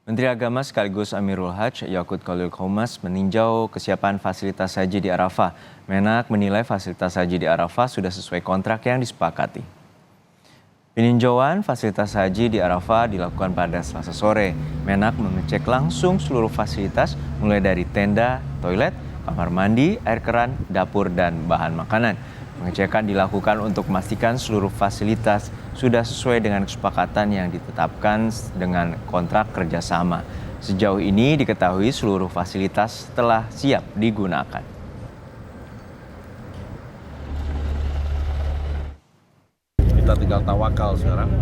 Menteri Agama sekaligus Amirul Hajj Yakut Khalil Qomas meninjau kesiapan fasilitas haji di Arafah. Menak menilai fasilitas haji di Arafah sudah sesuai kontrak yang disepakati. Peninjauan fasilitas haji di Arafah dilakukan pada Selasa sore. Menak mengecek langsung seluruh fasilitas mulai dari tenda, toilet, kamar mandi, air keran, dapur, dan bahan makanan. Pengecekan dilakukan untuk memastikan seluruh fasilitas sudah sesuai dengan kesepakatan yang ditetapkan dengan kontrak kerjasama. Sejauh ini diketahui seluruh fasilitas telah siap digunakan. Kita tinggal tawakal sekarang,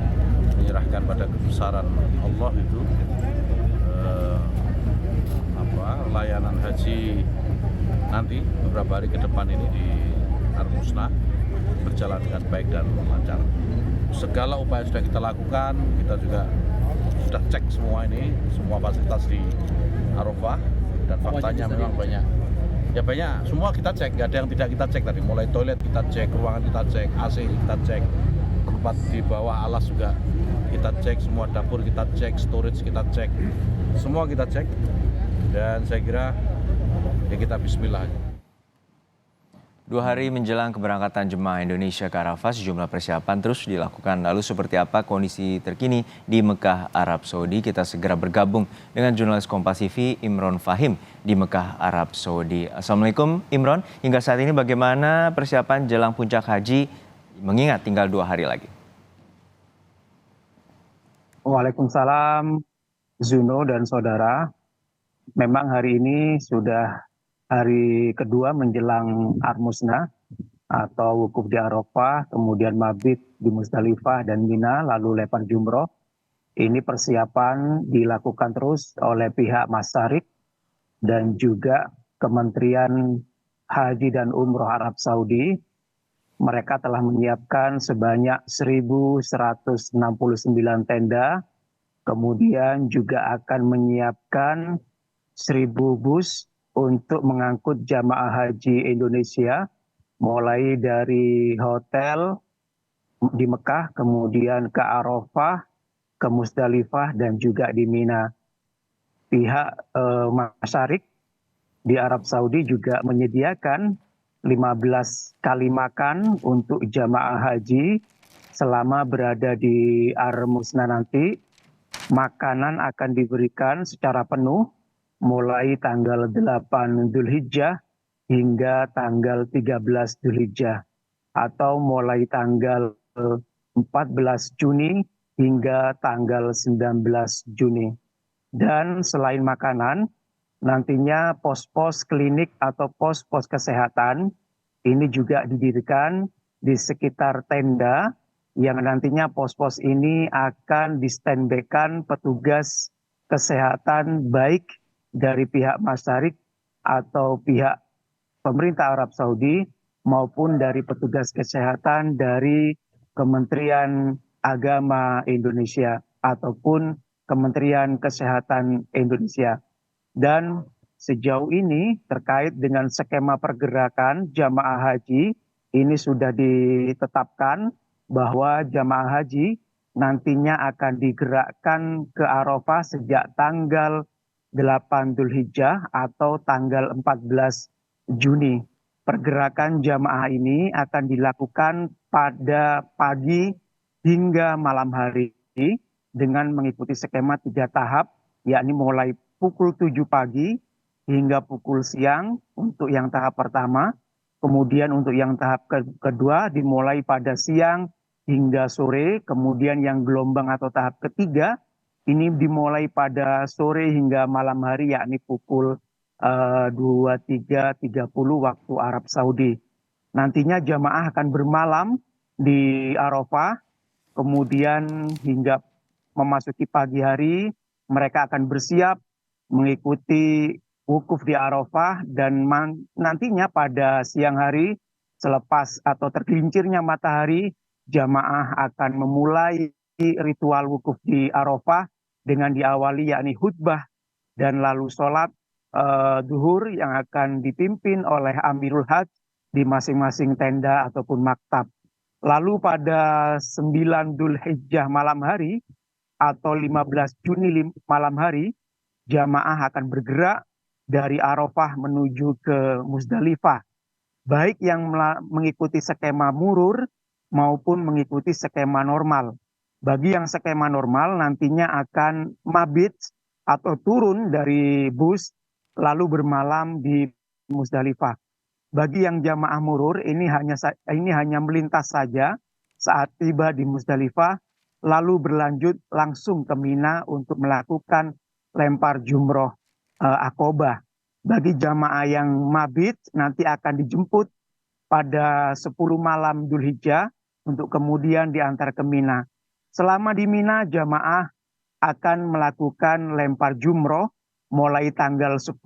menyerahkan pada kebesaran Allah itu. Layanan haji nanti beberapa hari ke depan ini di Al-Musnah berjalan dengan baik dan lancar. Segala upaya sudah kita lakukan, kita juga sudah cek semua ini, semua fasilitas di Arafah, dan faktanya memang banyak. Ya banyak, semua kita cek, nggak ada yang tidak kita cek tadi. Mulai toilet kita cek, ruangan kita cek, AC kita cek, tempat di bawah alas juga kita cek, semua dapur kita cek, storage kita cek, semua kita cek. Dan saya kira ya kita bismillah. 2 hari menjelang keberangkatan jemaah Indonesia ke Arafah, sejumlah persiapan terus dilakukan. Lalu seperti apa kondisi terkini di Mekah, Arab Saudi? Kita segera bergabung dengan jurnalis Kompas TV Imron Fahim di Mekah, Arab Saudi. Assalamualaikum Imron, hingga saat ini bagaimana persiapan jelang puncak haji mengingat tinggal 2 hari lagi? Waalaikumsalam, Zuno dan saudara. Memang hari ini sudah hari kedua menjelang Ar-Musnah atau wukuf di Arafah, kemudian mabit di Musdalifah dan Mina, lalu lempar jumroh. Ini persiapan dilakukan terus oleh pihak Masyarik dan juga Kementerian Haji dan Umroh Arab Saudi. Mereka telah menyiapkan sebanyak 1.169 tenda, kemudian juga akan menyiapkan 1.000 bus untuk mengangkut jamaah haji Indonesia, mulai dari hotel di Mekah, kemudian ke Arafah, ke Musdalifah, dan juga di Mina. Pihak Masyarik di Arab Saudi juga menyediakan 15 kali makan untuk jamaah haji selama berada di Ar-Musnah nanti. Makanan akan diberikan secara penuh mulai tanggal 8 Dzulhijjah hingga tanggal 13 Dzulhijjah, atau mulai tanggal 14 Juni hingga tanggal 19 Juni. Dan selain makanan, nantinya pos-pos klinik atau pos-pos kesehatan ini juga didirikan di sekitar tenda, yang nantinya pos-pos ini akan di-standby-kan petugas kesehatan baik dari pihak Masyarik atau pihak pemerintah Arab Saudi maupun dari petugas kesehatan dari Kementerian Agama Indonesia ataupun Kementerian Kesehatan Indonesia. Dan sejauh ini terkait dengan skema pergerakan jamaah haji, ini sudah ditetapkan bahwa jamaah haji nantinya akan digerakkan ke Arafah sejak tanggal 8 Dzulhijjah atau tanggal 14 Juni. Pergerakan jamaah ini akan dilakukan pada pagi hingga malam hari dengan mengikuti skema 3 tahap, yakni mulai pukul 7 pagi hingga pukul siang untuk yang tahap pertama. Kemudian untuk yang tahap kedua dimulai pada siang hingga sore. Kemudian yang gelombang atau tahap ketiga ini dimulai pada sore hingga malam hari, yakni pukul 23.30 waktu Arab Saudi. Nantinya jamaah akan bermalam di Arafah, kemudian hingga memasuki pagi hari mereka akan bersiap mengikuti wukuf di Arafah, dan nantinya pada siang hari selepas atau tergelincirnya matahari, jamaah akan memulai ritual wukuf di Arafah dengan diawali yakni khutbah dan lalu sholat duhur yang akan dipimpin oleh Amirul Hajj di masing-masing tenda ataupun maktab. Lalu pada 9 Dzulhijjah malam hari atau 15 Juni malam hari, jamaah akan bergerak dari Arafah menuju ke Musdalifah, baik yang mengikuti skema murur maupun mengikuti skema normal. Bagi yang skema normal nantinya akan mabit atau turun dari bus lalu bermalam di Musdalifah. Bagi yang jamaah murur ini hanya melintas saja saat tiba di Musdalifah lalu berlanjut langsung ke Mina untuk melakukan lempar jumroh akobah. Bagi jamaah yang mabit nanti akan dijemput pada 10 malam Dzulhijjah untuk kemudian diantar ke Mina. Selama di Mina, jamaah akan melakukan lempar jumroh mulai tanggal 10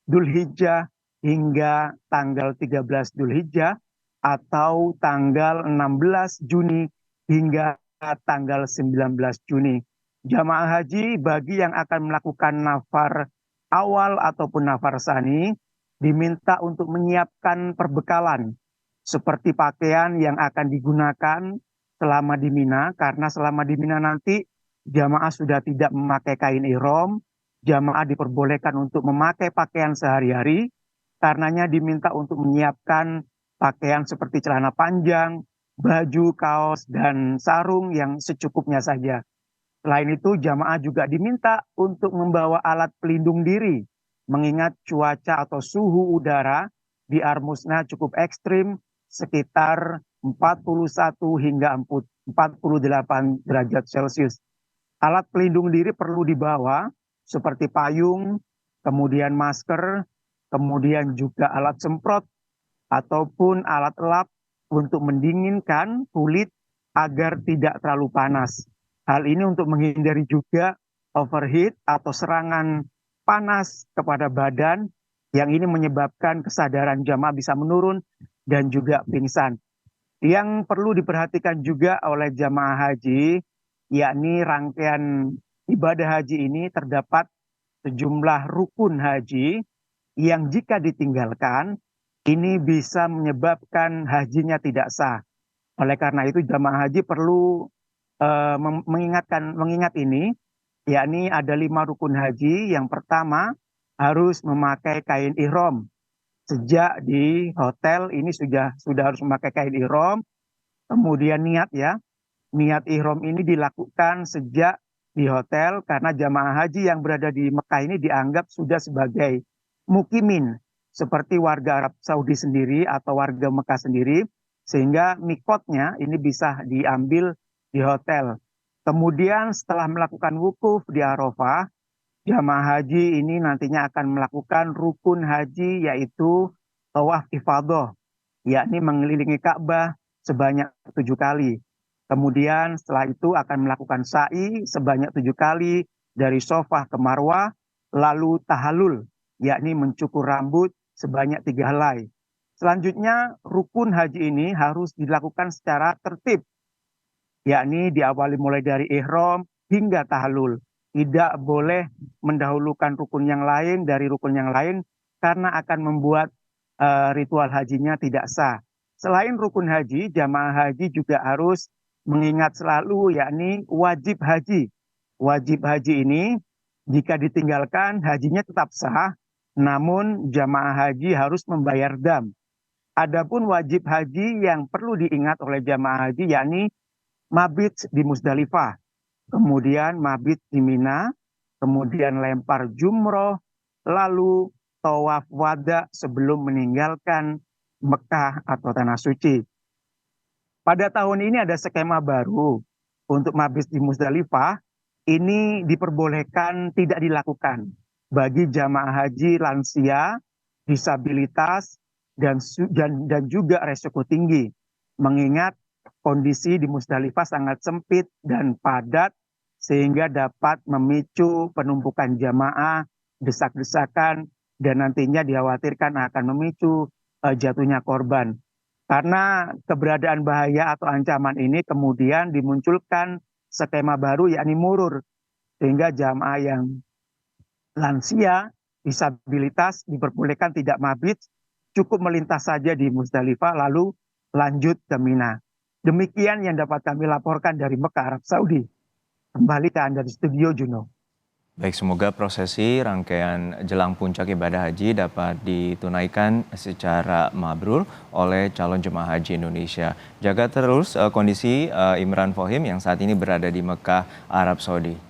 Dzulhijjah hingga tanggal 13 Dzulhijjah atau tanggal 16 Juni hingga tanggal 19 Juni. Jamaah haji bagi yang akan melakukan nafar awal ataupun nafar tsani diminta untuk menyiapkan perbekalan seperti pakaian yang akan digunakan selama di Mina, karena selama di Mina nanti jamaah sudah tidak memakai kain ihram, jamaah diperbolehkan untuk memakai pakaian sehari-hari, karenanya diminta untuk menyiapkan pakaian seperti celana panjang, baju, kaos, dan sarung yang secukupnya saja. Selain itu, jamaah juga diminta untuk membawa alat pelindung diri, mengingat cuaca atau suhu udara di Armusna cukup ekstrim, sekitar 41 hingga 48 derajat Celcius. Alat pelindung diri perlu dibawa seperti payung, kemudian masker, kemudian juga alat semprot ataupun alat lap untuk mendinginkan kulit agar tidak terlalu panas. Hal ini untuk menghindari juga overheat atau serangan panas kepada badan yang ini menyebabkan kesadaran jamaah bisa menurun dan juga pingsan. Yang perlu diperhatikan juga oleh jamaah haji, yakni rangkaian ibadah haji ini terdapat sejumlah rukun haji yang jika ditinggalkan ini bisa menyebabkan hajinya tidak sah. Oleh karena itu jamaah haji perlu mengingat ini, yakni ada 5 rukun haji. Yang pertama harus memakai kain ihram. Sejak di hotel ini sudah harus memakai kain ihram. Kemudian niat ihram ini dilakukan sejak di hotel karena jamaah haji yang berada di Mekah ini dianggap sudah sebagai mukimin, seperti warga Arab Saudi sendiri atau warga Mekah sendiri, sehingga mikotnya ini bisa diambil di hotel. Kemudian setelah melakukan wukuf di Arafah, jamaah haji ini nantinya akan melakukan rukun haji yaitu tawaf ifadah, yakni mengelilingi Ka'bah sebanyak 7 kali. Kemudian setelah itu akan melakukan sa'i sebanyak 7 kali dari Shofah ke Marwah, lalu tahalul, yakni mencukur rambut sebanyak 3 helai. Selanjutnya rukun haji ini harus dilakukan secara tertib, yakni diawali mulai dari ihram hingga tahalul. Tidak boleh mendahulukan rukun yang lain dari rukun yang lain karena akan membuat ritual hajinya tidak sah. Selain rukun haji, jamaah haji juga harus mengingat selalu yakni wajib haji. Wajib haji ini jika ditinggalkan hajinya tetap sah, namun jamaah haji harus membayar dam. Adapun wajib haji yang perlu diingat oleh jamaah haji yakni mabit di Musdalifah, kemudian mabit di Mina, kemudian lempar jumroh, lalu tawaf wada sebelum meninggalkan Mekah atau Tanah Suci. Pada tahun ini ada skema baru untuk mabit di Musdalifah, ini diperbolehkan tidak dilakukan bagi jamaah haji lansia, disabilitas, dan juga resiko tinggi, mengingat kondisi di Musdalifah sangat sempit dan padat sehingga dapat memicu penumpukan jamaah, desak-desakan, dan nantinya dikhawatirkan akan memicu jatuhnya korban. Karena keberadaan bahaya atau ancaman ini kemudian dimunculkan skema baru yakni murur, sehingga jamaah yang lansia, disabilitas diperbolehkan tidak mabit, cukup melintas saja di Musdalifah lalu lanjut ke Mina. Demikian yang dapat kami laporkan dari Mekah, Arab Saudi. Kembali ke Anda di studio, Juno. Baik, semoga prosesi rangkaian jelang puncak ibadah haji dapat ditunaikan secara mabrur oleh calon jemaah haji Indonesia. Jaga terus kondisi Imran Fohim yang saat ini berada di Mekah, Arab Saudi.